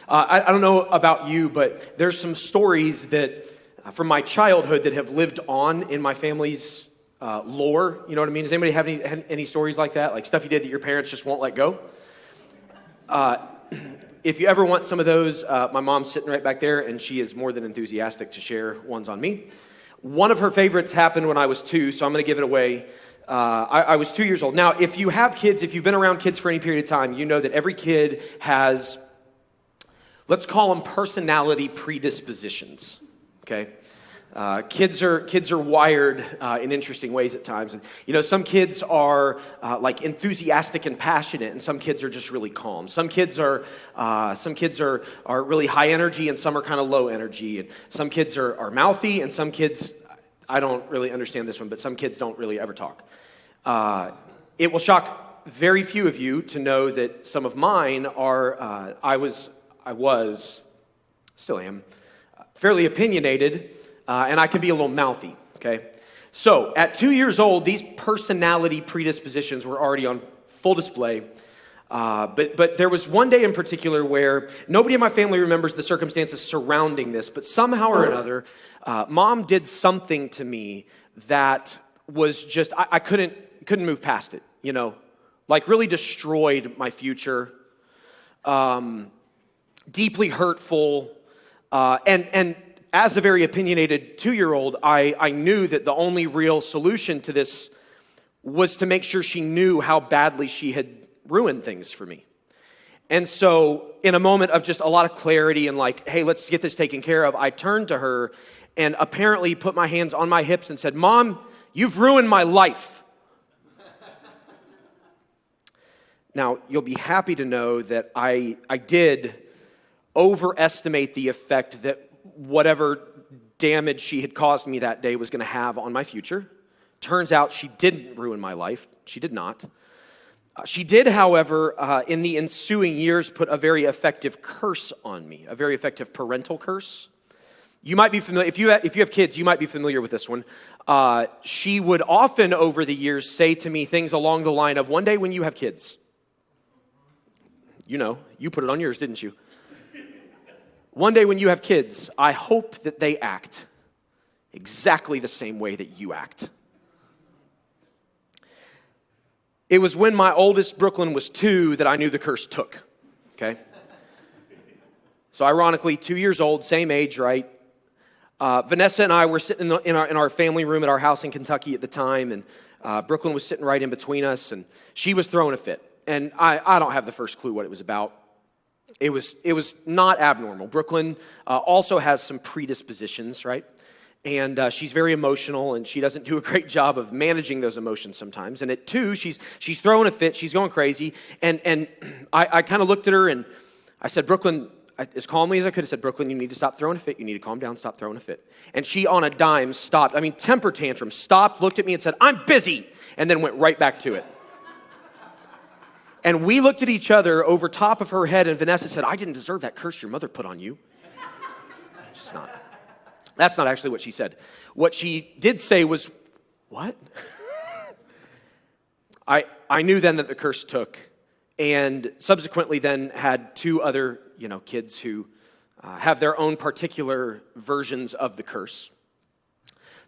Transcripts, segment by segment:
I don't know about you, but there's some stories that from my childhood that have lived on in my family's lore. You know what I mean? Does anybody have any stories like that? Like stuff you did that your parents just won't let go? If you ever want some of those, my mom's sitting right back there, and she is more than enthusiastic to share ones on me. One of her favorites happened when I was 2, so I'm going to give it away. I was 2 years old. Now, if you have kids, if you've been around kids for any period of time, you know that every kid has, let's call them personality predispositions, okay? Kids are wired in interesting ways at times. And, you know, some kids are like enthusiastic and passionate, and some kids are just really calm. Some kids are really high energy, and some are kind of low energy. And some kids are mouthy, and some kids, I don't really understand this one, but some kids don't really ever talk. It will shock very few of you to know that some of mine are, I was, still am, fairly opinionated, and I can be a little mouthy, okay? So at 2 years old, these personality predispositions were already on full display. But there was one day in particular where nobody in my family remembers the circumstances surrounding this, but somehow or another, Mom did something to me that was just, I couldn't move past it, you know? Like really destroyed my future, deeply hurtful, and as a very opinionated 2-year-old, I knew that the only real solution to this was to make sure she knew how badly she had ruined things for me. And so in a moment of just a lot of clarity and like, hey, let's get this taken care of, I turned to her and apparently put my hands on my hips and said, Mom, you've ruined my life. Now, you'll be happy to know that I did overestimate the effect that whatever damage she had caused me that day was going to have on my future. Turns out she didn't ruin my life. She did not. She did, however, in the ensuing years, put a very effective curse on me, a very effective parental curse. You might be familiar, if you have kids, you might be familiar with this one. She would often over the years say to me things along the line of, one day when you have kids, you know, you put it on yours, didn't you? One day when you have kids, I hope that they act exactly the same way that you act. It was when my oldest, Brooklyn, was 2 that I knew the curse took, okay? So ironically, 2 years old, same age, right? Vanessa and I were sitting in our family room at our house in Kentucky at the time, and Brooklyn was sitting right in between us, and she was throwing a fit. And I don't have the first clue what it was about. It was not abnormal. Brooklyn also has some predispositions, right? And she's very emotional, and she doesn't do a great job of managing those emotions sometimes. And at 2, she's throwing a fit. She's going crazy. And I kind of looked at her, and I said, Brooklyn, as calmly as I could, I said, Brooklyn, you need to stop throwing a fit. You need to calm down, stop throwing a fit. And she, on a dime, stopped. I mean, temper tantrum, stopped, looked at me and said, I'm busy, and then went right back to it. And we looked at each other over top of her head, and Vanessa said, I didn't deserve that curse your mother put on you. It's not. That's not actually what she said. What she did say was, what? I knew then that the curse took, and subsequently then had 2 other, kids who have their own particular versions of the curse.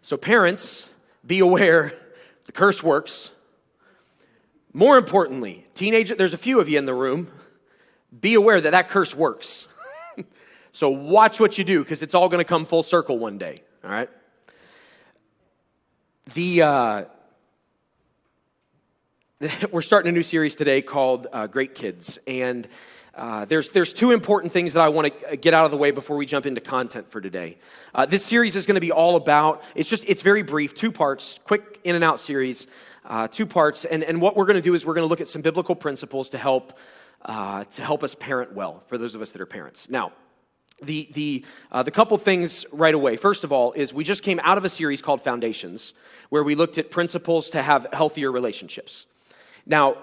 So parents, be aware, the curse works. More importantly, teenager, there's a few of you in the room, be aware that curse works. So watch what you do, because it's all going to come full circle one day, all right? We're starting a new series today called Great Kids, and there's 2 important things that I want to get out of the way before we jump into content for today. This series is going to be all about, it's very brief, 2 parts, quick in and out series, 2 parts, and what we're going to do is we're going to look at some biblical principles to help us parent well, for those of us that are parents. Now, the couple things right away. First of all, is we just came out of a series called Foundations, where we looked at principles to have healthier relationships. Now,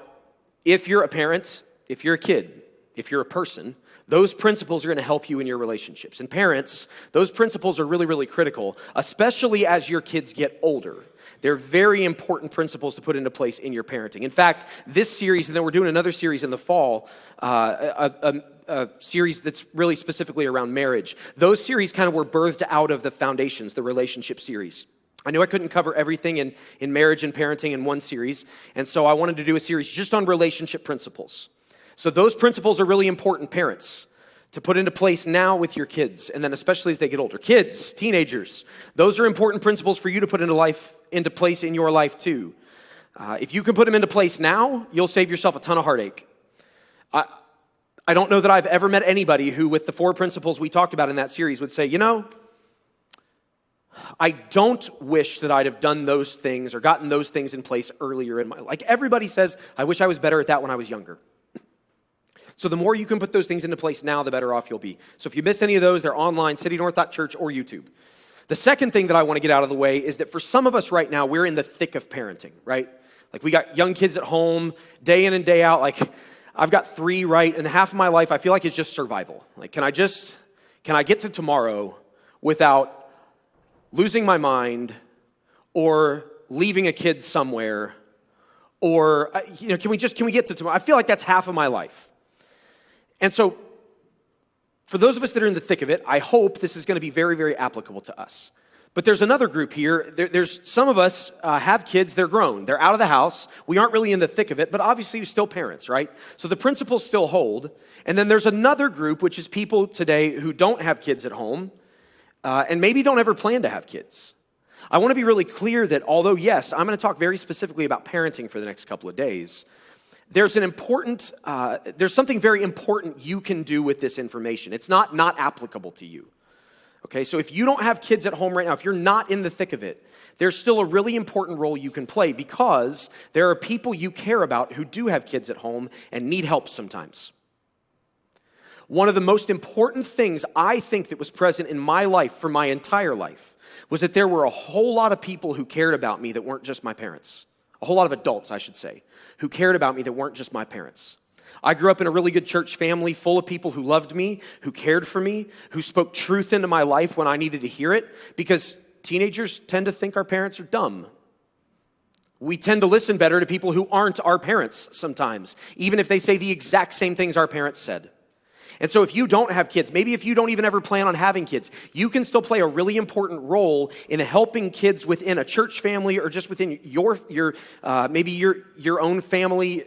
if you're a parent, if you're a kid, if you're a person, those principles are going to help you in your relationships. And parents, those principles are really, really critical, especially as your kids get older. They're very important principles to put into place in your parenting. In fact, this series, and then we're doing another series in the fall, a series that's really specifically around marriage. Those series kind of were birthed out of the Foundations, the relationship series. I knew I couldn't cover everything in marriage and parenting in one series, and so I wanted to do a series just on relationship principles. So those principles are really important, parents, to put into place now with your kids, and then especially as they get older. Kids, teenagers, those are important principles for you to put into place in your life too. If you can put them into place now, you'll save yourself a ton of heartache. I don't know that I've ever met anybody who, with the 4 principles we talked about in that series, would say, I don't wish that I'd have done those things or gotten those things in place earlier in my life. Like everybody says, I wish I was better at that when I was younger. So the more you can put those things into place now, the better off you'll be. So if you miss any of those, they're online, citynorth.church or YouTube. The second thing that I want to get out of the way is that for some of us right now, we're in the thick of parenting, right? Like we got young kids at home, day in and day out. Like I've got 3, right? And half of my life, I feel like it's just survival. Like, can I get to tomorrow without losing my mind or leaving a kid somewhere? Or, can we get to tomorrow? I feel like that's half of my life. And so, for those of us that are in the thick of it, I hope this is going to be very, very applicable to us. But there's another group here. There's some of us have kids, they're grown, they're out of the house. We aren't really in the thick of it, but obviously you're still parents, right? So the principles still hold. And then there's another group, which is people today who don't have kids at home and maybe don't ever plan to have kids. I want to be really clear that although, yes, I'm going to talk very specifically about parenting for the next couple of days, there's something very important you can do with this information. It's not applicable to you. Okay, so if you don't have kids at home right now, if you're not in the thick of it, there's still a really important role you can play because there are people you care about who do have kids at home and need help sometimes. One of the most important things I think that was present in my life for my entire life was that there were a whole lot of people who cared about me that weren't just my parents. A whole lot of adults, I should say, who cared about me that weren't just my parents. I grew up in a really good church family full of people who loved me, who cared for me, who spoke truth into my life when I needed to hear it, because teenagers tend to think our parents are dumb. We tend to listen better to people who aren't our parents sometimes, even if they say the exact same things our parents said. And so if you don't have kids, maybe if you don't even ever plan on having kids, you can still play a really important role in helping kids within a church family or just within your own family.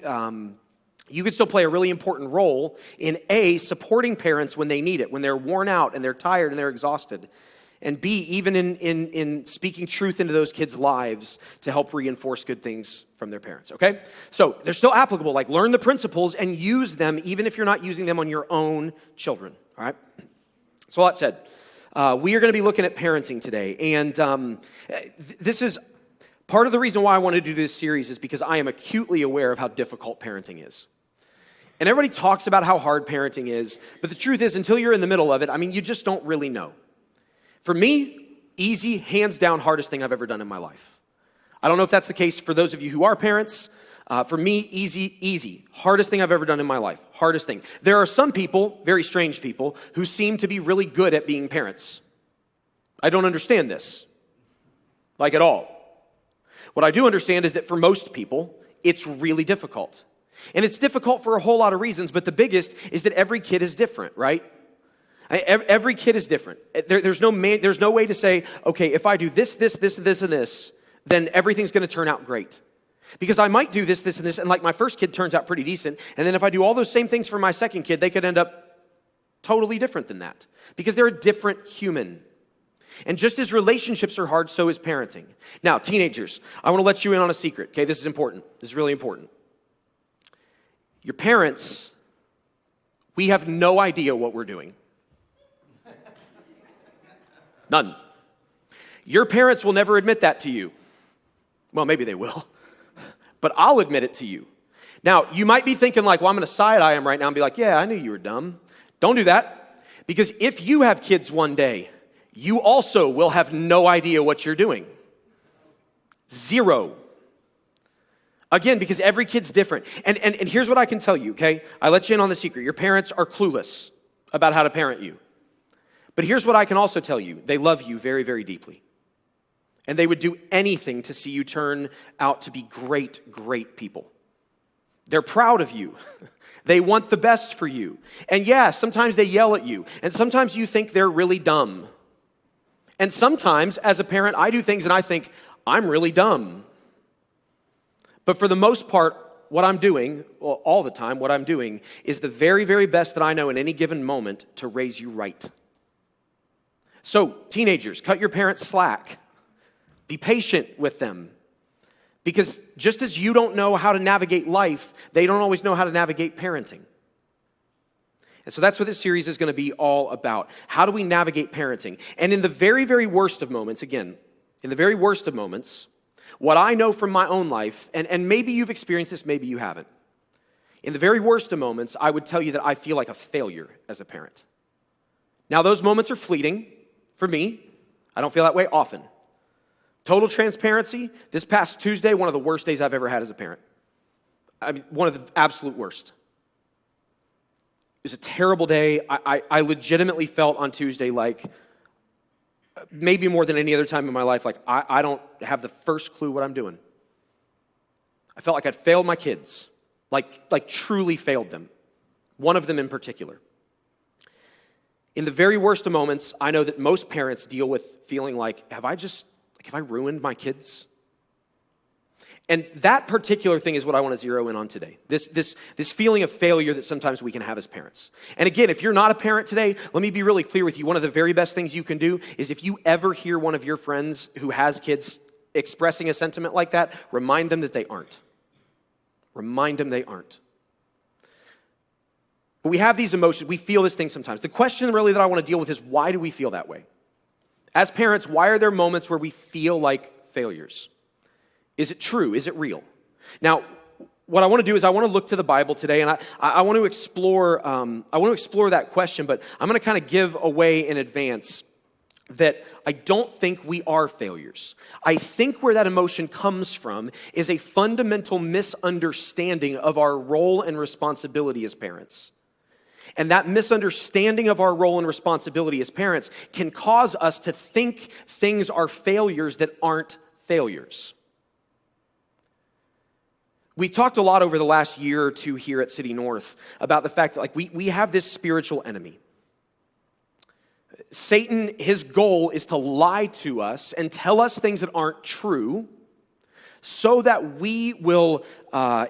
You can still play a really important role in supporting parents when they need it, when they're worn out and they're tired and they're exhausted. And B, even in speaking truth into those kids' lives to help reinforce good things from their parents, okay? So they're still applicable, like learn the principles and use them even if you're not using them on your own children, all right? So all that said, we are gonna be looking at parenting today. And this is part of the reason why I want to do this series is because I am acutely aware of how difficult parenting is. And everybody talks about how hard parenting is, but the truth is until you're in the middle of it, you just don't really know. For me, easy, hands down, hardest thing I've ever done in my life. I don't know if that's the case for those of you who are parents. For me, easy, hardest thing I've ever done in my life, hardest thing. There are some people, very strange people, who seem to be really good at being parents. I don't understand this, like at all. What I do understand is that for most people, it's really difficult. And it's difficult for a whole lot of reasons, but the biggest is that every kid is different, right? Every kid is different. There's no way to say, okay, if I do this, and this, then everything's going to turn out great. Because I might do this, and this, and like my first kid turns out pretty decent, and then if I do all those same things for my second kid, they could end up totally different than that. Because they're a different human. And just as relationships are hard, so is parenting. Now, teenagers, I want to let you in on a secret, okay? This is important. This is really important. Your parents, we have no idea what we're doing. None. Your parents will never admit that to you. Well, maybe they will, but I'll admit it to you. Now, you might be thinking like, well, I'm going to side-eye them right now and be like, yeah, I knew you were dumb. Don't do that, because if you have kids one day, you also will have no idea what you're doing. Zero. Again, because every kid's different. And here's what I can tell you, okay? I let you in on the secret. Your parents are clueless about how to parent you. But here's what I can also tell you. They love you very, very deeply. And they would do anything to see you turn out to be great, great people. They're proud of you. They want the best for you. And yeah, sometimes they yell at you. And sometimes you think they're really dumb. And sometimes, as a parent, I do things and I think, I'm really dumb. But for the most part, what I'm doing, well, all the time, what I'm doing is the very, very best that I know in any given moment to raise you right. So, teenagers, cut your parents slack. Be patient with them. Because just as you don't know how to navigate life, they don't always know how to navigate parenting. And so that's what this series is going to be all about. How do we navigate parenting? And in the very, very worst of moments, again, in the very worst of moments, what I know from my own life, and maybe you've experienced this, maybe you haven't. In the very worst of moments, I would tell you that I feel like a failure as a parent. Now, those moments are fleeting for me. I don't feel that way often. Total transparency, this past Tuesday, one of the worst days I've ever had as a parent. I mean, one of the absolute worst. It was a terrible day. I legitimately felt on Tuesday like, maybe more than any other time in my life, like I don't have the first clue what I'm doing. I felt like I'd failed my kids, like truly failed them. One of them in particular. In the very worst of moments, I know that most parents deal with feeling like, have I ruined my kids? And that particular thing is what I want to zero in on today. This feeling of failure that sometimes we can have as parents. And again, if you're not a parent today, let me be really clear with you. One of the very best things you can do is if you ever hear one of your friends who has kids expressing a sentiment like that, remind them that they aren't. Remind them they aren't. But we have these emotions. We feel this thing sometimes. The question really that I want to deal with is, why do we feel that way? As parents, why are there moments where we feel like failures? Is it true? Is it real? Now, what I want to do is I want to look to the Bible today, and I want to explore. That question, but I'm going to kind of give away in advance that I don't think we are failures. I think where that emotion comes from is a fundamental misunderstanding of our role and responsibility as parents. And that misunderstanding of our role and responsibility as parents can cause us to think things are failures that aren't failures. We've talked a lot over the last year or two here at City North about the fact that we have this spiritual enemy. Satan, his goal is to lie to us and tell us things that aren't true so that we will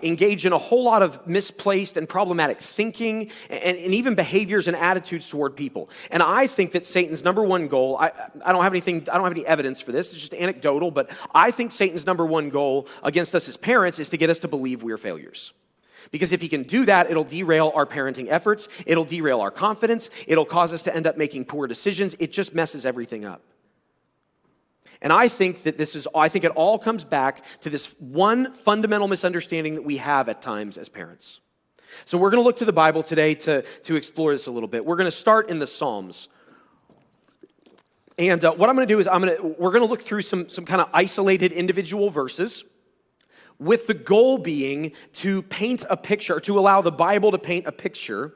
engage in a whole lot of misplaced and problematic thinking and even behaviors and attitudes toward people. And I think that Satan's number one goal, I don't have any evidence for this, it's just anecdotal, but I think Satan's number one goal against us as parents is to get us to believe we're failures. Because if he can do that, it'll derail our parenting efforts, it'll derail our confidence, it'll cause us to end up making poor decisions, it just messes everything up. And I think that it all comes back to this one fundamental misunderstanding that we have at times as parents. So we're going to look to the Bible today to explore this a little bit. We're going to start in the Psalms. And what I'm going to do is we're going to look through some kind of isolated individual verses with the goal being to paint a picture, to allow the Bible to paint a picture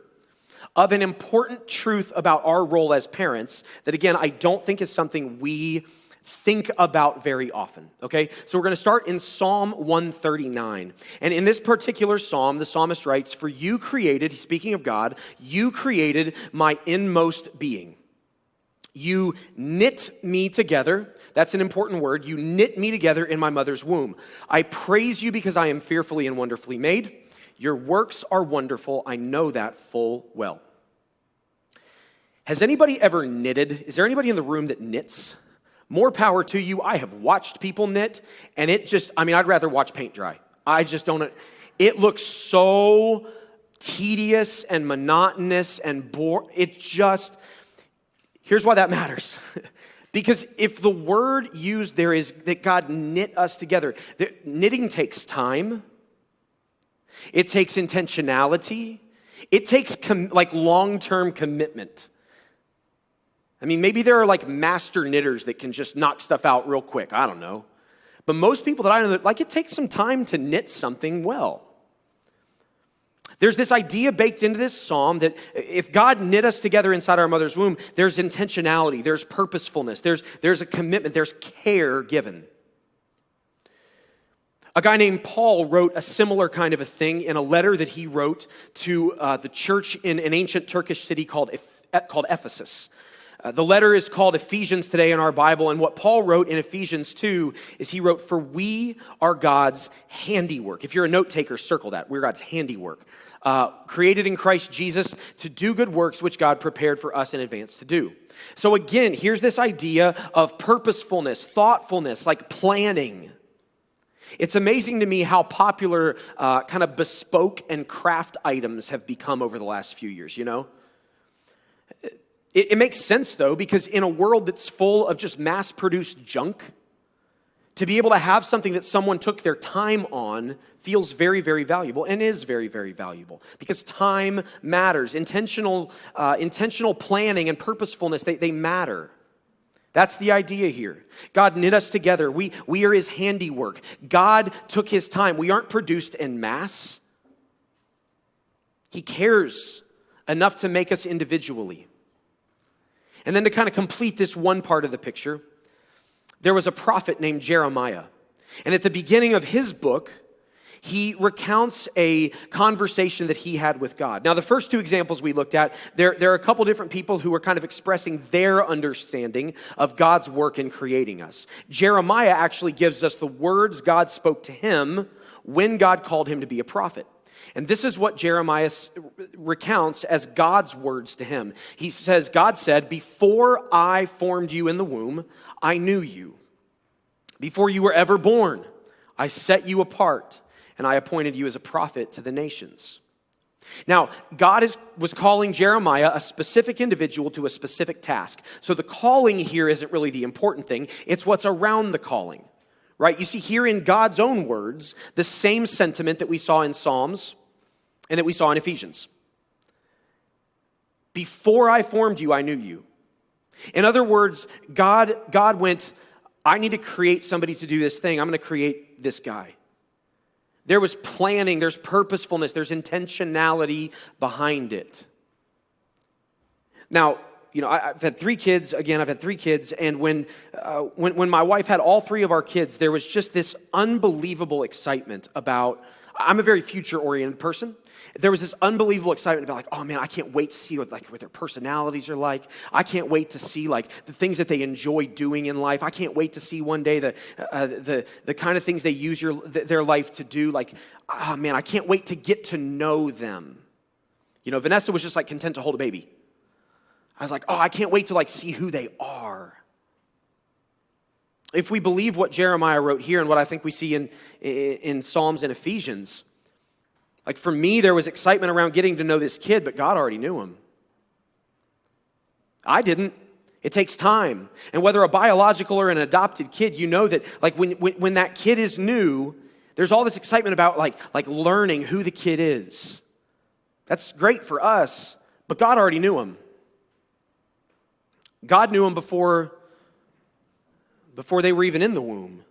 of an important truth about our role as parents that, again, I don't think is something we think about very often, okay? So we're going to start in Psalm 139. And in this particular psalm, the psalmist writes, "For you created," speaking of God, "you created my inmost being. You knit me together." That's an important word. "You knit me together in my mother's womb. I praise you because I am fearfully and wonderfully made. Your works are wonderful. I know that full well." Has anybody ever knitted? Is there anybody in the room that knits? More power to you. I have watched people knit, and I'd rather watch paint dry. I just don't. It looks so tedious and monotonous and boring. Here's why that matters. Because if the word used there is that God knit us together, knitting takes time. It takes intentionality. It takes long-term commitment. I mean, maybe there are master knitters that can just knock stuff out real quick. I don't know. But most people that I know, like, it takes some time to knit something well. There's this idea baked into this psalm that if God knit us together inside our mother's womb, there's intentionality, there's purposefulness, there's a commitment, there's care given. A guy named Paul wrote a similar kind of a thing in a letter that he wrote to the church in an ancient Turkish city called Ephesus. The letter is called Ephesians today in our Bible, and what Paul wrote in Ephesians 2 is he wrote, "For we are God's handiwork." If you're a note taker, circle that. We're God's handiwork. Created in Christ Jesus to do good works which God prepared for us in advance to do. So again, here's this idea of purposefulness, thoughtfulness, like planning. It's amazing to me how popular kind of bespoke and craft items have become over the last few years, you know? It makes sense, though, because in a world that's full of just mass-produced junk, to be able to have something that someone took their time on feels very, very valuable and is very, very valuable because time matters. Intentional planning and purposefulness, they matter. That's the idea here. God knit us together. We are his handiwork. God took his time. We aren't produced en masse. He cares enough to make us individually. And then to kind of complete this one part of the picture, there was a prophet named Jeremiah. And at the beginning of his book, he recounts a conversation that he had with God. Now, the first two examples we looked at, there are a couple different people who are kind of expressing their understanding of God's work in creating us. Jeremiah actually gives us the words God spoke to him when God called him to be a prophet. And this is what Jeremiah recounts as God's words to him. He says, God said, "Before I formed you in the womb, I knew you. Before you were ever born, I set you apart, and I appointed you as a prophet to the nations." Now, God was calling Jeremiah, a specific individual, to a specific task. So the calling here isn't really the important thing. It's what's around the calling, right? You see here in God's own words, the same sentiment that we saw in Psalms and that we saw in Ephesians. Before I formed you, I knew you. In other words, God went, I need to create somebody to do this thing. I'm going to create this guy. There was planning, there's purposefulness, there's intentionality behind it. Now, you know, I've had three kids. Again, I've had three kids, and when my wife had all three of our kids, there was just this unbelievable excitement about. I'm a very future-oriented person. There was this unbelievable excitement about, like, oh man, I can't wait to see what their personalities are like. I can't wait to see like the things that they enjoy doing in life. I can't wait to see one day the kind of things they use their life to do. Like, oh man, I can't wait to get to know them. You know, Vanessa was just like content to hold a baby. I was like, oh, I can't wait to like see who they are. If we believe what Jeremiah wrote here and what I think we see in Psalms and Ephesians, like for me, there was excitement around getting to know this kid, but God already knew him. I didn't. It takes time. And whether a biological or an adopted kid, you know that like when that kid is new, there's all this excitement about like learning who the kid is. That's great for us, but God already knew him. God knew him before they were even in the womb.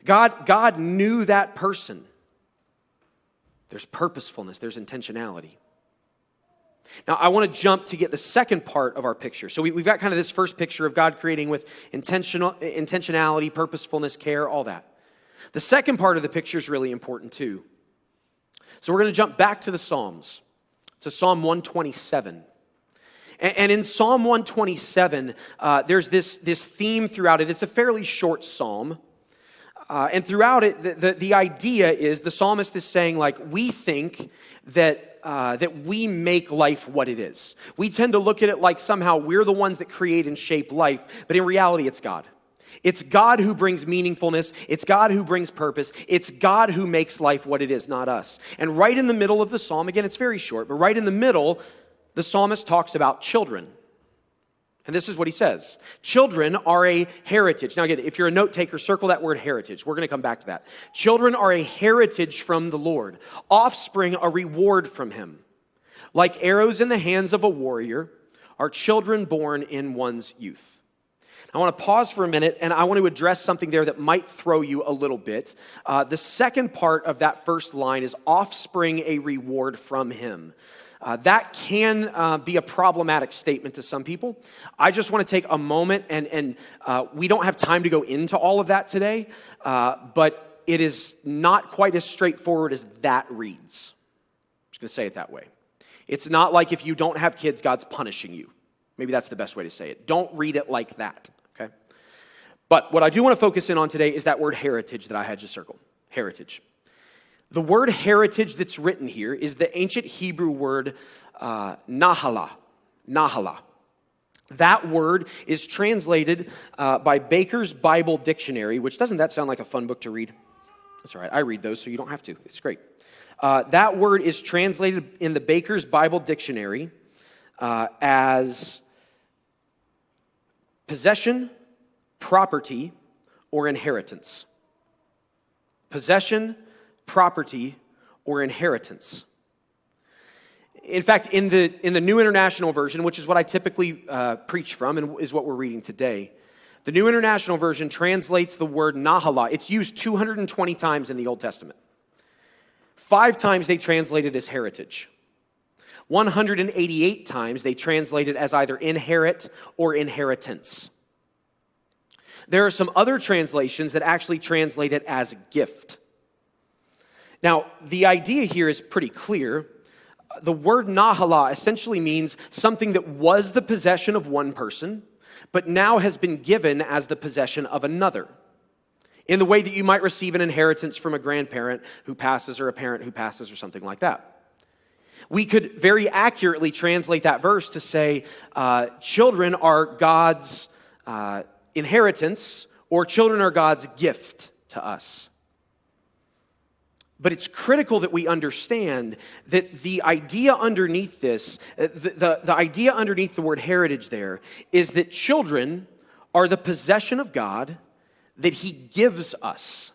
God knew that person. There's purposefulness, there's intentionality. Now, I want to jump to get the second part of our picture. So we've got kind of this first picture of God creating with intentionality, purposefulness, care, all that. The second part of the picture is really important too. So we're going to jump back to the Psalms, to Psalm 127. And in Psalm 127, there's this theme throughout it. It's a fairly short psalm. And throughout it, the idea is the psalmist is saying, like, we think that we make life what it is. We tend to look at it like somehow we're the ones that create and shape life, but in reality, it's God. It's God who brings meaningfulness. It's God who brings purpose. It's God who makes life what it is, not us. And right in the middle of the psalm, again, it's very short, but right in the middle, the psalmist talks about children. And this is what he says. Children are a heritage. Now again, if you're a note taker, circle that word heritage. We're going to come back to that. Children are a heritage from the Lord. Offspring, a reward from him. Like arrows in the hands of a warrior are children born in one's youth. I want to pause for a minute, and I want to address something there that might throw you a little bit. The second part of that first line is offspring a reward from him. That can be a problematic statement to some people. I just want to take a moment, and we don't have time to go into all of that today, but it is not quite as straightforward as that reads. I'm just going to say it that way. It's not like if you don't have kids, God's punishing you. Maybe that's the best way to say it. Don't read it like that, okay? But what I do want to focus in on today is that word heritage that I had you circle. Heritage. The word heritage that's written here is the ancient Hebrew word nahala. Nahala. That word is translated by Baker's Bible Dictionary, which doesn't that sound like a fun book to read? That's all right. I read those, so you don't have to. It's great. That word is translated in the Baker's Bible Dictionary as possession, property, or inheritance. Possession, property, or inheritance. In fact, in the New International Version, which is what I typically preach from and is what we're reading today, the New International Version translates the word nahala. It's used 220 times in the Old Testament. 5 times they translate it as heritage. 188 times they translate it as either inherit or inheritance. There are some other translations that actually translate it as gift. Now, the idea here is pretty clear. The word nahala essentially means something that was the possession of one person, but now has been given as the possession of another. In the way that you might receive an inheritance from a grandparent who passes or a parent who passes or something like that. We could very accurately translate that verse to say, children are God's inheritance, or children are God's gift to us. But it's critical that we understand that the idea underneath this, the idea underneath the word heritage there, is that children are the possession of God that he gives us.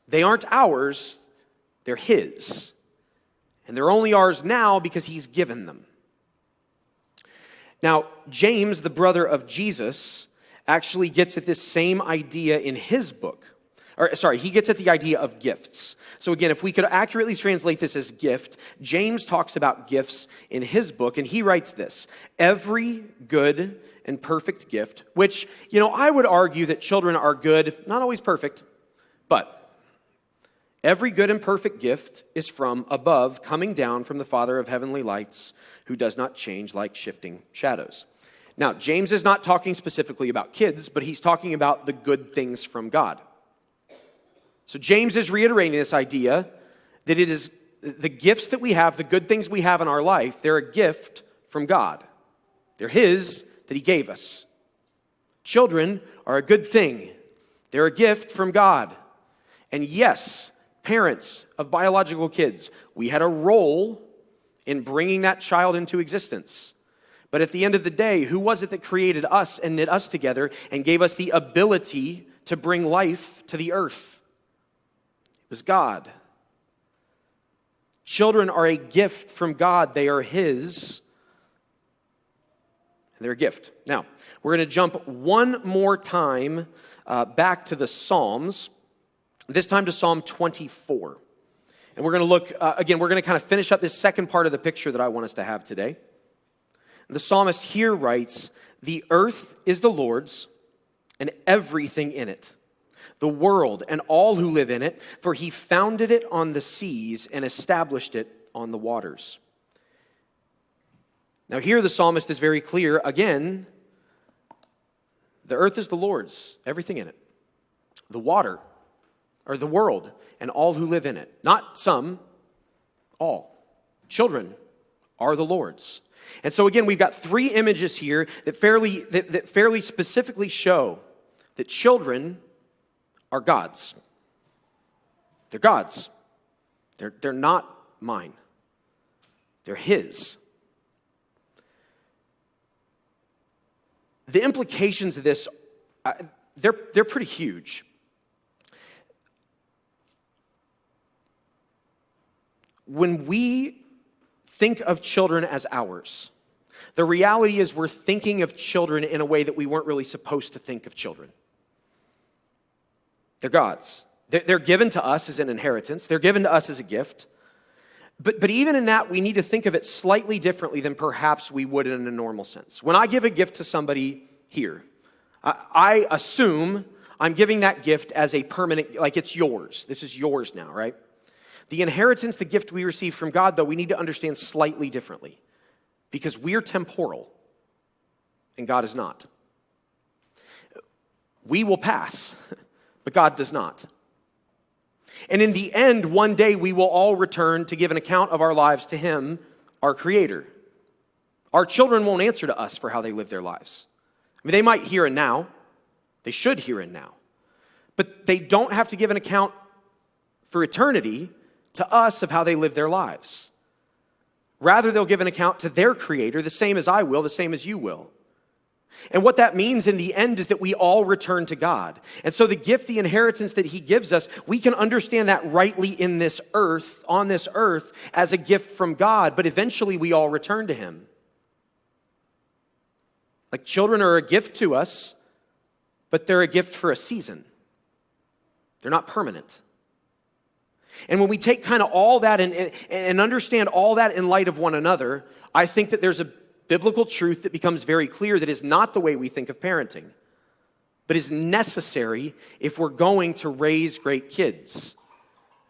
They aren't ours, they're his. And they're only ours now because he's given them. Now, James, the brother of Jesus, actually gets at this same idea in his book. He gets at the idea of gifts. So again, if we could accurately translate this as gift, James talks about gifts in his book, and he writes this: every good and perfect gift, which, I would argue that children are good, not always perfect, but every good and perfect gift is from above, coming down from the Father of heavenly lights, who does not change like shifting shadows. Now, James is not talking specifically about kids, but he's talking about the good things from God. So James is reiterating this idea that it is the gifts that we have, the good things we have in our life, they're a gift from God. They're his that he gave us. Children are a good thing. They're a gift from God. And yes, parents of biological kids, we had a role in bringing that child into existence. But at the end of the day, who was it that created us and knit us together and gave us the ability to bring life to the earth? It was God. Children are a gift from God. They are his. And they're a gift. Now, we're going to jump one more time back to the Psalms, this time to Psalm 24. And we're going to look, again, we're going to kind of finish up this second part of the picture that I want us to have today. The psalmist here writes, "The earth is the Lord's and everything in it, the world and all who live in it, for he founded it on the seas and established it on the waters." Now here the psalmist is very clear. Again, the earth is the Lord's, everything in it. The water, or the world, and all who live in it. Not some, all. Children are the Lord's. And so again, we've got 3 images here that fairly specifically show that children are God's. They're God's. They're not mine. They're his. The implications of this, they're pretty huge. When we think of children as ours, The reality is we're thinking of children in a way that we weren't really supposed to think of children. They're God's. They're given to us as an inheritance. They're given to us as a gift. But even in that, we need to think of it slightly differently than perhaps we would in a normal sense. When I give a gift to somebody here, I assume I'm giving that gift as a permanent, like it's yours. This is yours now, right? The inheritance, the gift we receive from God, though, we need to understand slightly differently because we're temporal and God is not. We will pass, but God does not. And in the end, one day we will all return to give an account of our lives to Him, our Creator. Our children won't answer to us for how they live their lives. I mean, they might here and now. They should here and now. But they don't have to give an account for eternity to us of how they live their lives. Rather, they'll give an account to their Creator, the same as I will, the same as you will. And what that means in the end is that we all return to God. And so the gift, the inheritance that He gives us, we can understand that rightly in this earth, on this earth, as a gift from God, but eventually we all return to Him. Like children are a gift to us, but they're a gift for a season. They're not permanent. And when we take kind of all that and understand all that in light of one another, I think that there's a biblical truth that becomes very clear that is not the way we think of parenting, but is necessary if we're going to raise great kids.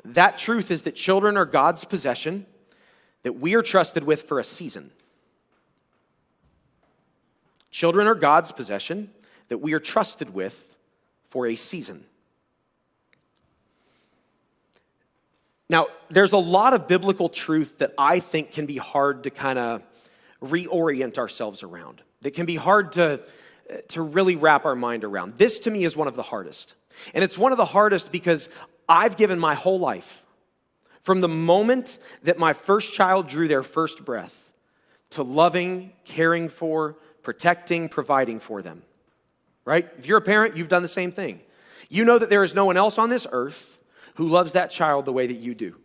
That truth is that children are God's possession that we are trusted with for a season. Children are God's possession that we are trusted with for a season. Now, there's a lot of biblical truth that I think can be hard to kind of reorient ourselves around, that can be hard to really wrap our mind around. This, to me, is one of the hardest. And it's one of the hardest because I've given my whole life, from the moment that my first child drew their first breath, to loving, caring for, protecting, providing for them. Right? If you're a parent, you've done the same thing. You know that there is no one else on this earth who loves that child the way that you do.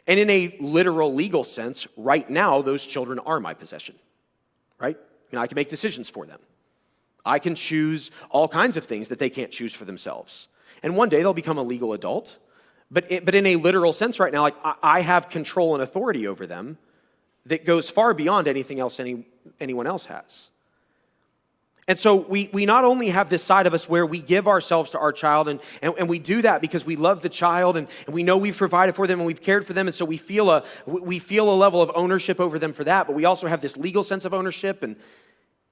And in a literal legal sense, right now, those children are my possession, right? I mean, I can make decisions for them. I can choose all kinds of things that they can't choose for themselves. And one day they'll become a legal adult. But in a literal sense right now, like I have control and authority over them that goes far beyond anything else anyone else has. And so we not only have this side of us where we give ourselves to our child, and we do that because we love the child, and we know we've provided for them and we've cared for them, and so we feel a level of ownership over them for that, but we also have this legal sense of ownership, and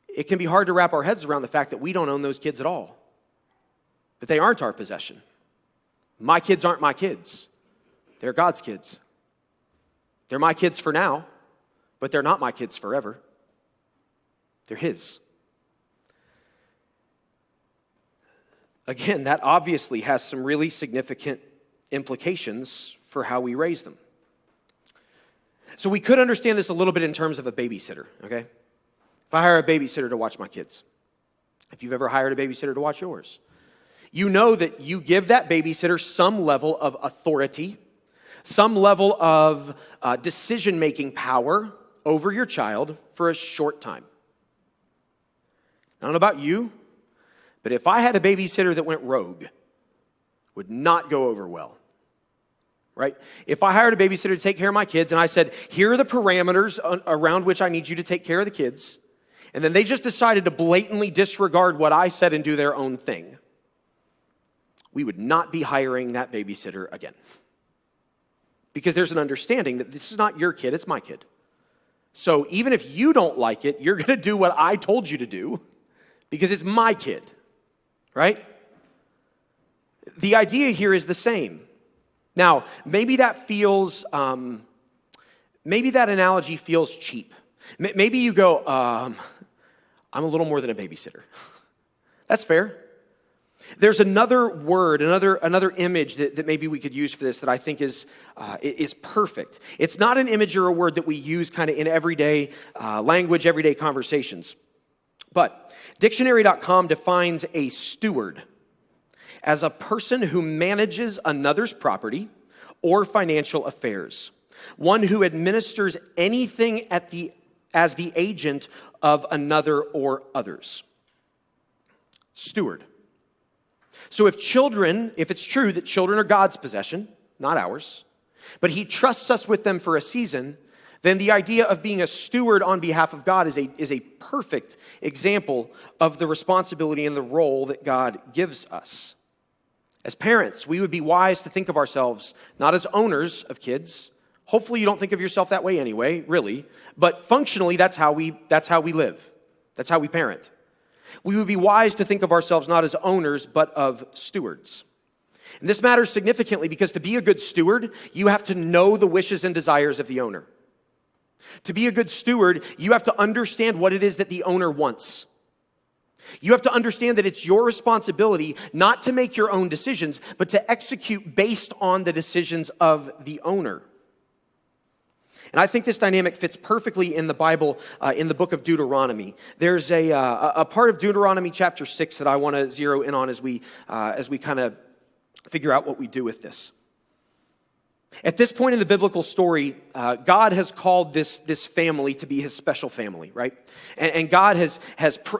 it can be hard to wrap our heads around the fact that we don't own those kids at all, that they aren't our possession. My kids aren't my kids. They're God's kids. They're my kids for now, but they're not my kids forever. They're His. Again, that obviously has some really significant implications for how we raise them. So we could understand this a little bit in terms of a babysitter, okay? If I hire a babysitter to watch my kids, if you've ever hired a babysitter to watch yours, you know that you give that babysitter some level of authority, some level of decision-making power over your child for a short time. I don't know about you, but if I had a babysitter that went rogue, would not go over well, right? If I hired a babysitter to take care of my kids and I said, here are the parameters around which I need you to take care of the kids, and then they just decided to blatantly disregard what I said and do their own thing, we would not be hiring that babysitter again. Because there's an understanding that this is not your kid, it's my kid. So even if you don't like it, you're going to do what I told you to do because it's my kid. Right? The idea here is the same. Now, maybe that analogy feels cheap. Maybe you go, I'm a little more than a babysitter. That's fair. There's another word, another image that maybe we could use for this that I think is perfect. It's not an image or a word that we use kind of in everyday language, everyday conversations. But dictionary.com defines a steward as a person who manages another's property or financial affairs, one who administers anything at the as the agent of another or others. Steward. So if it's true that children are God's possession, not ours, but he trusts us with them for a season, then the idea of being a steward on behalf of God is a perfect example of the responsibility and the role that God gives us. As parents, we would be wise to think of ourselves not as owners of kids. Hopefully you don't think of yourself that way anyway, really. But functionally, that's how we live. That's how we parent. We would be wise to think of ourselves not as owners, but of stewards. And this matters significantly because to be a good steward, you have to know the wishes and desires of the owner. To be a good steward, you have to understand what it is that the owner wants. You have to understand that it's your responsibility not to make your own decisions, but to execute based on the decisions of the owner. And I think this dynamic fits perfectly in the Bible, in the book of Deuteronomy. There's a part of Deuteronomy chapter 6 that I want to zero in on as we kind of figure out what we do with this. At this point in the biblical story, God has called this family to be his special family, right? And God has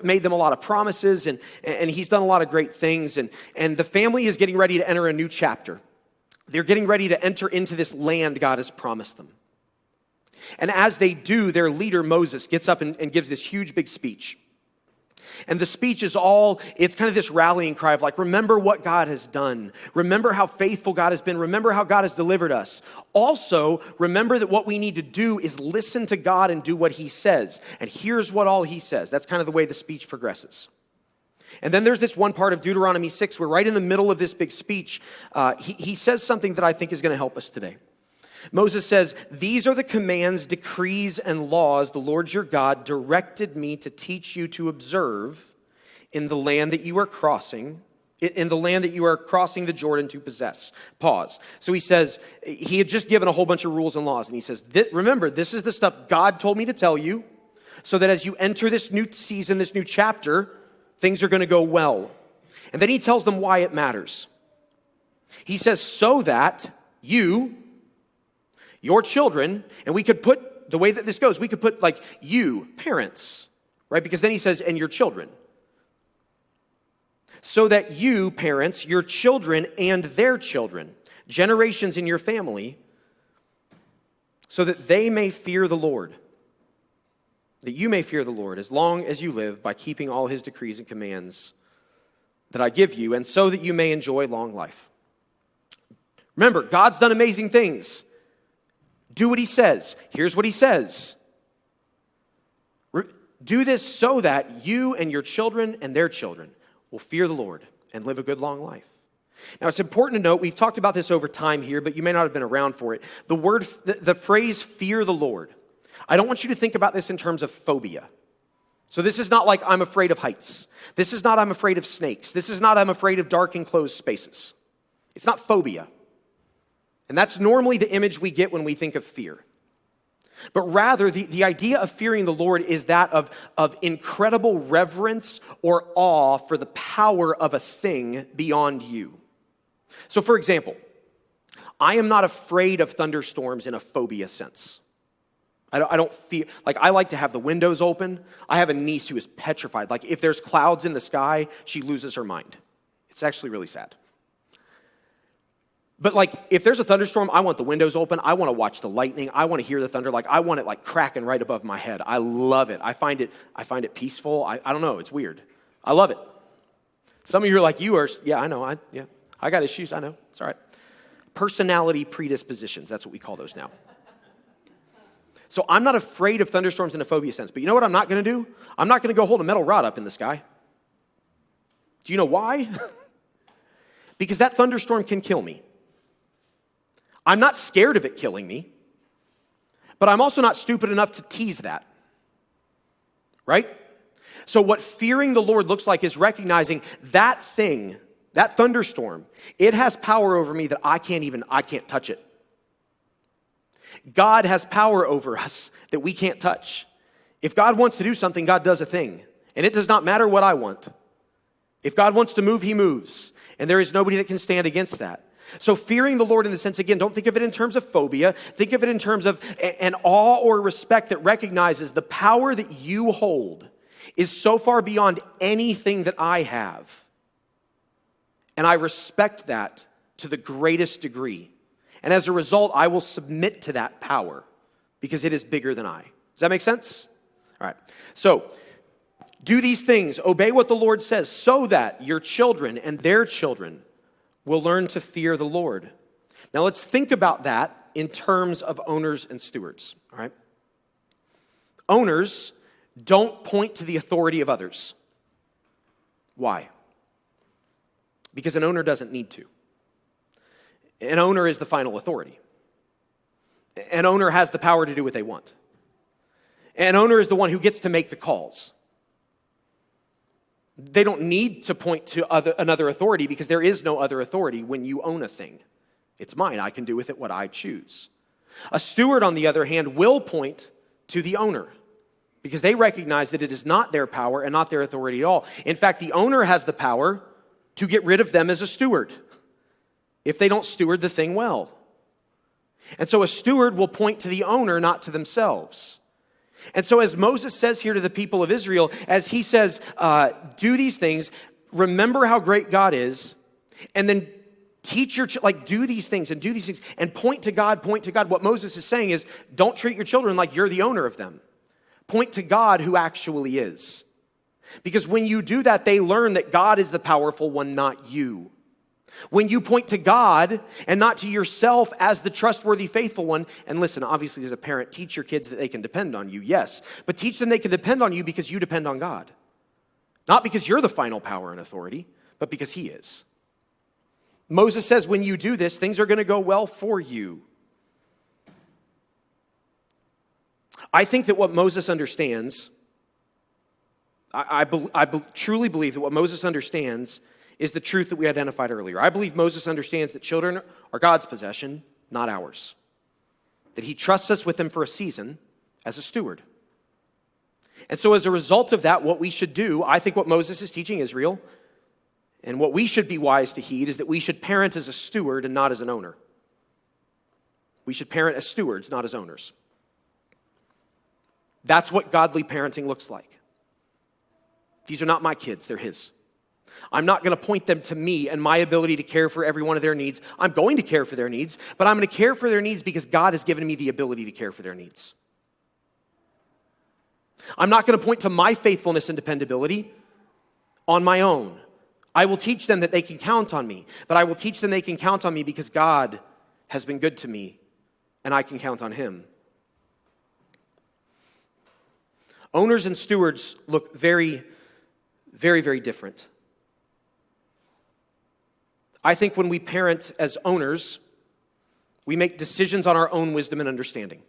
made them a lot of promises, and he's done a lot of great things. And the family is getting ready to enter a new chapter. They're getting ready to enter into this land God has promised them. And as they do, their leader, Moses, gets up and gives this huge, big speech. And the speech is it's kind of this rallying cry of like, remember what God has done. Remember how faithful God has been. Remember how God has delivered us. Also, remember that what we need to do is listen to God and do what he says. And here's what all he says. That's kind of the way the speech progresses. And then there's this one part of Deuteronomy 6 where right in the middle of this big speech, he says something that I think is going to help us today. Moses says, "These are the commands, decrees, and laws the Lord your God directed me to teach you to observe in the land that you are crossing, the Jordan to possess." Pause. So he says, he had just given a whole bunch of rules and laws, and he says, remember, this is the stuff God told me to tell you, so that as you enter this new season, this new chapter, things are going to go well. And then he tells them why it matters. He says, so that your children, and we could put, the way that this goes, we could put like you, parents, right? Because then he says, and your children. So that you, parents, your children and their children, generations in your family, so that they may fear the Lord. That you may fear the Lord as long as you live by keeping all his decrees and commands that I give you, and so that you may enjoy long life. Remember, God's done amazing things. Do what he says. Here's what he says. Do this so that you and your children and their children will fear the Lord and live a good long life. Now, it's important to note, we've talked about this over time here, but you may not have been around for it. The phrase fear the Lord. I don't want you to think about this in terms of phobia. So this is not like I'm afraid of heights. This is not I'm afraid of snakes. This is not I'm afraid of dark enclosed spaces. It's not phobia. And that's normally the image we get when we think of fear. But rather, the idea of fearing the Lord is that of incredible reverence or awe for the power of a thing beyond you. So for example, I am not afraid of thunderstorms in a phobia sense. I don't fear, like I like to have the windows open. I have a niece who is petrified. Like if there's clouds in the sky, she loses her mind. It's actually really sad. But like, if there's a thunderstorm, I want the windows open. I want to watch the lightning. I want to hear the thunder. Like, I want it like cracking right above my head. I love it. I find it peaceful. I don't know. It's weird. I love it. Some of you are like, yeah, I know. I got issues. I know. It's all right. Personality predispositions. That's what we call those now. So I'm not afraid of thunderstorms in a phobia sense. But you know what I'm not going to do? I'm not going to go hold a metal rod up in the sky. Do you know why? Because that thunderstorm can kill me. I'm not scared of it killing me, but I'm also not stupid enough to tease that, right? So what fearing the Lord looks like is recognizing that thing, that thunderstorm, it has power over me that I can't touch it. God has power over us that we can't touch. If God wants to do something, God does a thing, and it does not matter what I want. If God wants to move, he moves, and there is nobody that can stand against that. So fearing the Lord in the sense, again, don't think of it in terms of phobia. Think of it in terms of an awe or respect that recognizes the power that you hold is so far beyond anything that I have. And I respect that to the greatest degree. And as a result, I will submit to that power because it is bigger than I. Does that make sense? All right. So do these things, obey what the Lord says, so that your children and their children will learn to fear the Lord. Now let's think about that in terms of owners and stewards, all right? Owners don't point to the authority of others. Why? Because an owner doesn't need to. An owner is the final authority. An owner has the power to do what they want. An owner is the one who gets to make the calls. They don't need to point to another authority because there is no other authority when you own a thing. It's mine. I can do with it what I choose. A steward, on the other hand, will point to the owner because they recognize that it is not their power and not their authority at all. In fact, the owner has the power to get rid of them as a steward if they don't steward the thing well. And so a steward will point to the owner, not to themselves. And so as Moses says here to the people of Israel, as he says, do these things, remember how great God is, and then teach your, do these things and do these things, and point to God, point to God. What Moses is saying is, don't treat your children like you're the owner of them. Point to God who actually is. Because when you do that, they learn that God is the powerful one, not you. When you point to God and not to yourself as the trustworthy, faithful one, and listen, obviously as a parent, teach your kids that they can depend on you, yes, but teach them they can depend on you because you depend on God. Not because you're the final power and authority, but because He is. Moses says when you do this, things are going to go well for you. I think that what Moses understands, I truly believe that what Moses understands is the truth that we identified earlier. I believe Moses understands that children are God's possession, not ours. That He trusts us with them for a season as a steward. And so as a result of that, what we should do, I think what Moses is teaching Israel, and what we should be wise to heed, is that we should parent as a steward and not as an owner. We should parent as stewards, not as owners. That's what godly parenting looks like. These are not my kids, they're His. I'm not going to point them to me and my ability to care for every one of their needs. I'm going to care for their needs, but I'm going to care for their needs because God has given me the ability to care for their needs. I'm not going to point to my faithfulness and dependability on my own. I will teach them that they can count on me, but I will teach them they can count on me because God has been good to me and I can count on Him. Owners and stewards look very, very, very different. I think when we parent as owners, we make decisions on our own wisdom and understanding.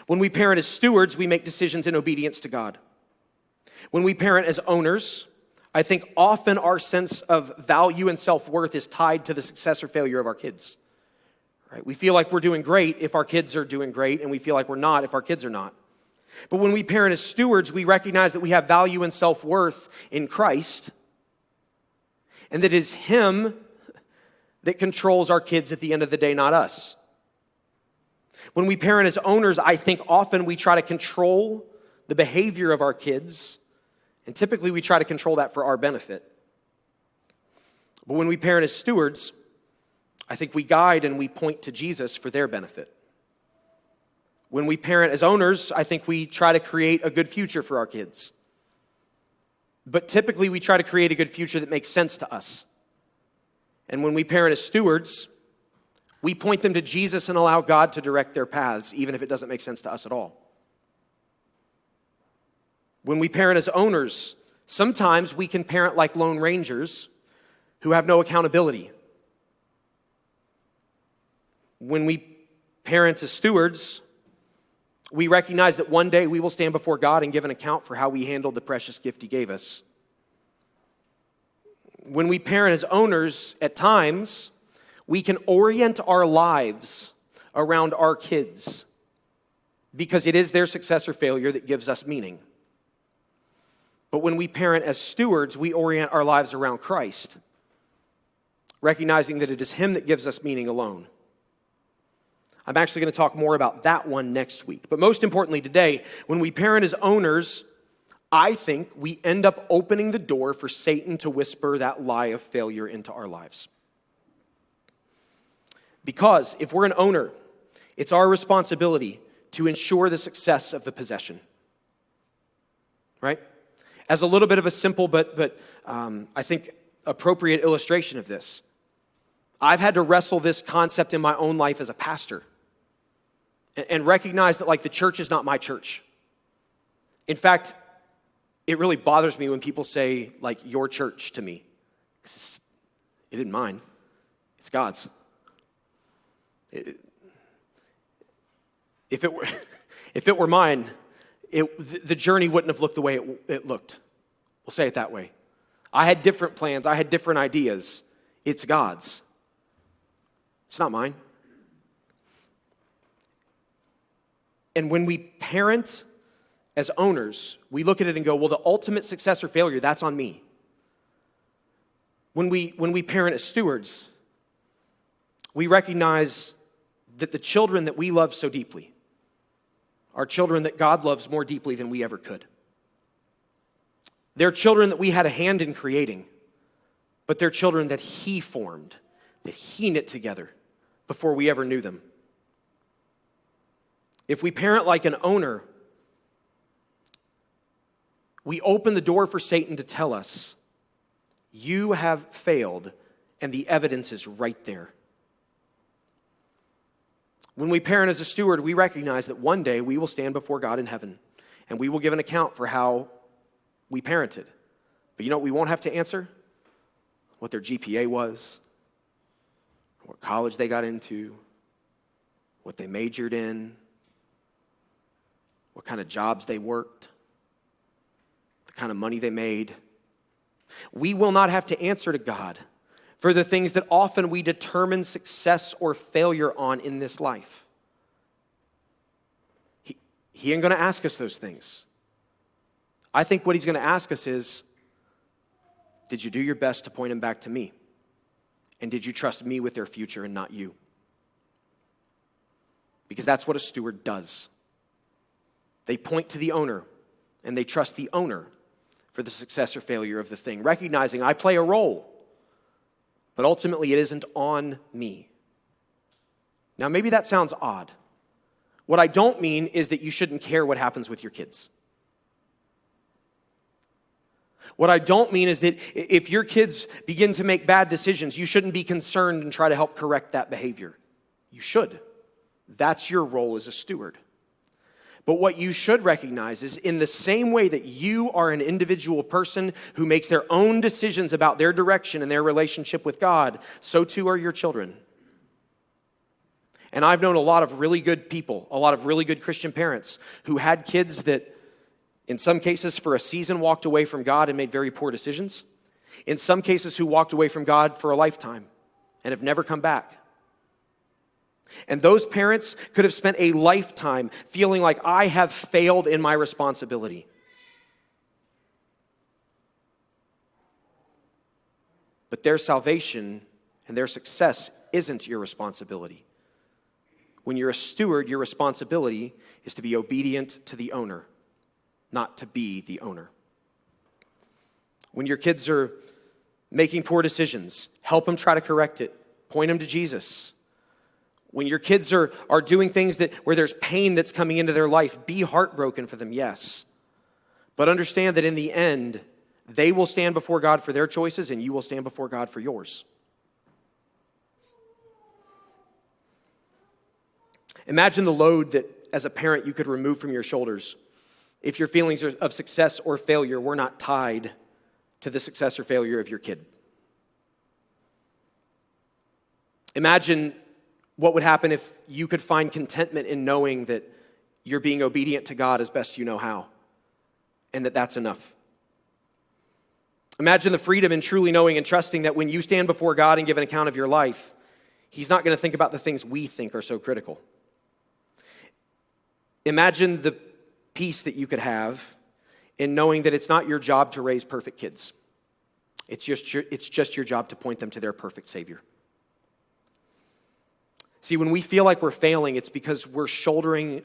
When we parent as stewards, we make decisions in obedience to God. When we parent as owners, I think often our sense of value and self-worth is tied to the success or failure of our kids. Right? We feel like we're doing great if our kids are doing great, and we feel like we're not if our kids are not. But when we parent as stewards, we recognize that we have value and self-worth in Christ, and that it is Him that controls our kids at the end of the day, not us. When we parent as owners, I think often we try to control the behavior of our kids, and typically we try to control that for our benefit. But when we parent as stewards, I think we guide and we point to Jesus for their benefit. When we parent as owners, I think we try to create a good future for our kids. But typically we try to create a good future that makes sense to us. And when we parent as stewards, we point them to Jesus and allow God to direct their paths, even if it doesn't make sense to us at all. When we parent as owners, sometimes we can parent like lone rangers who have no accountability. When we parent as stewards, we recognize that one day we will stand before God and give an account for how we handled the precious gift He gave us. When we parent as owners, at times, we can orient our lives around our kids because it is their success or failure that gives us meaning. But when we parent as stewards, we orient our lives around Christ recognizing that it is Him that gives us meaning alone. I'm actually going to talk more about that one next week. But most importantly today, when we parent as owners, I think we end up opening the door for Satan to whisper that lie of failure into our lives. Because if we're an owner, it's our responsibility to ensure the success of the possession. Right? As a little bit of a simple but I think appropriate illustration of this, I've had to wrestle this concept in my own life as a pastor and recognize that, like, the church is not my church. In fact, it really bothers me when people say, like, your church to me. It isn't mine. It's God's. If it were mine, the journey wouldn't have looked the way it looked. We'll say it that way. I had different plans. I had different ideas. It's God's. It's not mine. And when we parent as owners, we look at it and go, well, the ultimate success or failure, that's on me. When we parent as stewards, we recognize that the children that we love so deeply are children that God loves more deeply than we ever could. They're children that we had a hand in creating, but they're children that He formed, that He knit together before we ever knew them. If we parent like an owner, we open the door for Satan to tell us, you have failed, and the evidence is right there. When we parent as a steward, we recognize that one day we will stand before God in heaven, and we will give an account for how we parented. But you know what we won't have to answer? What their GPA was, what college they got into, what they majored in, what kind of jobs they worked, the kind of money they made. We will not have to answer to God for the things that often we determine success or failure on in this life. He ain't going to ask us those things. I think what He's going to ask us is, did you do your best to point them back to me? And did you trust me with their future and not you? Because that's what a steward does. They point to the owner, and they trust the owner for the success or failure of the thing, recognizing I play a role, but ultimately it isn't on me. Now, maybe that sounds odd. What I don't mean is that you shouldn't care what happens with your kids. What I don't mean is that if your kids begin to make bad decisions, you shouldn't be concerned and try to help correct that behavior. You should. That's your role as a steward. But what you should recognize is, in the same way that you are an individual person who makes their own decisions about their direction and their relationship with God, so too are your children. And I've known a lot of really good people, a lot of really good Christian parents who had kids that, in some cases, for a season walked away from God and made very poor decisions. In some cases, who walked away from God for a lifetime and have never come back. And those parents could have spent a lifetime feeling like, I have failed in my responsibility. But their salvation and their success isn't your responsibility. When you're a steward, your responsibility is to be obedient to the owner, not to be the owner. When your kids are making poor decisions, help them try to correct it. Point them to Jesus. When your kids are doing things where there's pain that's coming into their life, be heartbroken for them, yes. But understand that in the end, they will stand before God for their choices and you will stand before God for yours. Imagine the load that, as a parent, you could remove from your shoulders if your feelings of success or failure were not tied to the success or failure of your kid. Imagine what would happen if you could find contentment in knowing that you're being obedient to God as best you know how, and that that's enough. Imagine the freedom in truly knowing and trusting that when you stand before God and give an account of your life, He's not going to think about the things we think are so critical. Imagine the peace that you could have in knowing that it's not your job to raise perfect kids. It's just your job to point them to their perfect Savior. See, when we feel like we're failing, it's because we're shouldering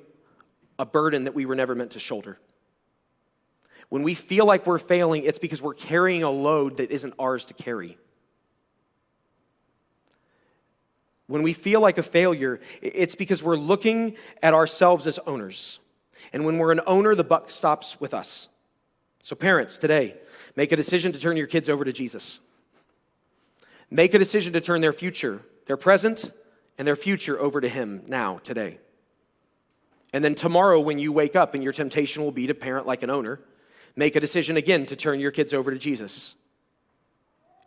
a burden that we were never meant to shoulder. When we feel like we're failing, it's because we're carrying a load that isn't ours to carry. When we feel like a failure, it's because we're looking at ourselves as owners. And when we're an owner, the buck stops with us. So parents, today, make a decision to turn your kids over to Jesus. Make a decision to turn their future, their present, and their future over to Him now, today. And then tomorrow when you wake up and your temptation will be to parent like an owner, make a decision again to turn your kids over to Jesus.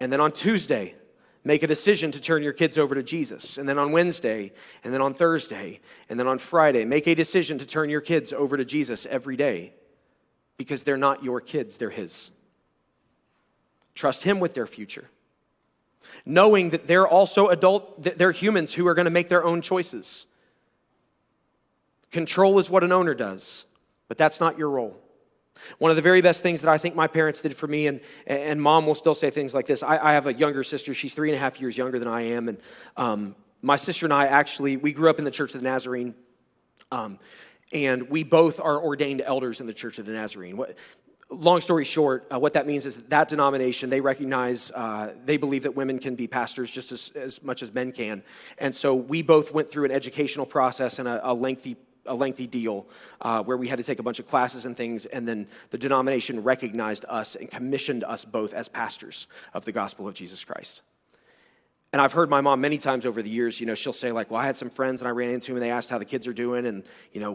And then on Tuesday, make a decision to turn your kids over to Jesus. And then on Wednesday, and then on Thursday, and then on Friday, make a decision to turn your kids over to Jesus every day. Because they're not your kids, they're His. Trust Him with their future. Knowing that they're also they're humans who are going to make their own choices. Control is what an owner does, but that's not your role. One of the very best things that I think my parents did for me, and Mom will still say things like this. I have a younger sister. She's 3.5 years younger than I am. And my sister and I actually, we grew up in the Church of the Nazarene. And we both are ordained elders in the Church of the Nazarene. Long story short, what that means is that denomination, they recognize, they believe that women can be pastors just as much as men can. And so we both went through an educational process and a lengthy deal where we had to take a bunch of classes and things, and then the denomination recognized us and commissioned us both as pastors of the gospel of Jesus Christ. And I've heard my mom many times over the years, she'll say like, well, I had some friends and I ran into them and they asked how the kids are doing. And,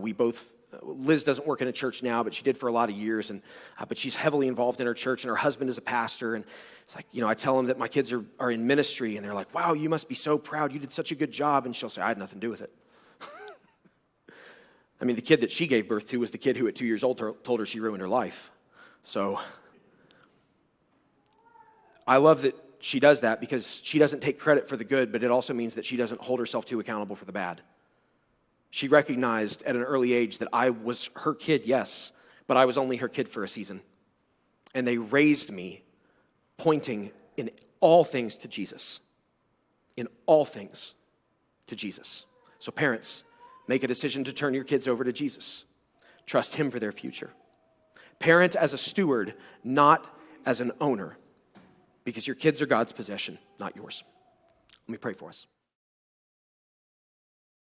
we both, Liz doesn't work in a church now, but she did for a lot of years. And but she's heavily involved in her church and her husband is a pastor. And it's like, I tell them that my kids are in ministry and they're like, wow, you must be so proud. You did such a good job. And she'll say, I had nothing to do with it. I mean, the kid that she gave birth to was the kid who at 2 years old told her she ruined her life. So I love that she does that because she doesn't take credit for the good, but it also means that she doesn't hold herself too accountable for the bad. She recognized at an early age that I was her kid, yes, but I was only her kid for a season. And they raised me pointing in all things to Jesus. In all things to Jesus. So parents, make a decision to turn your kids over to Jesus. Trust Him for their future. Parent as a steward, not as an owner. Because your kids are God's possession, not yours. Let me pray for us.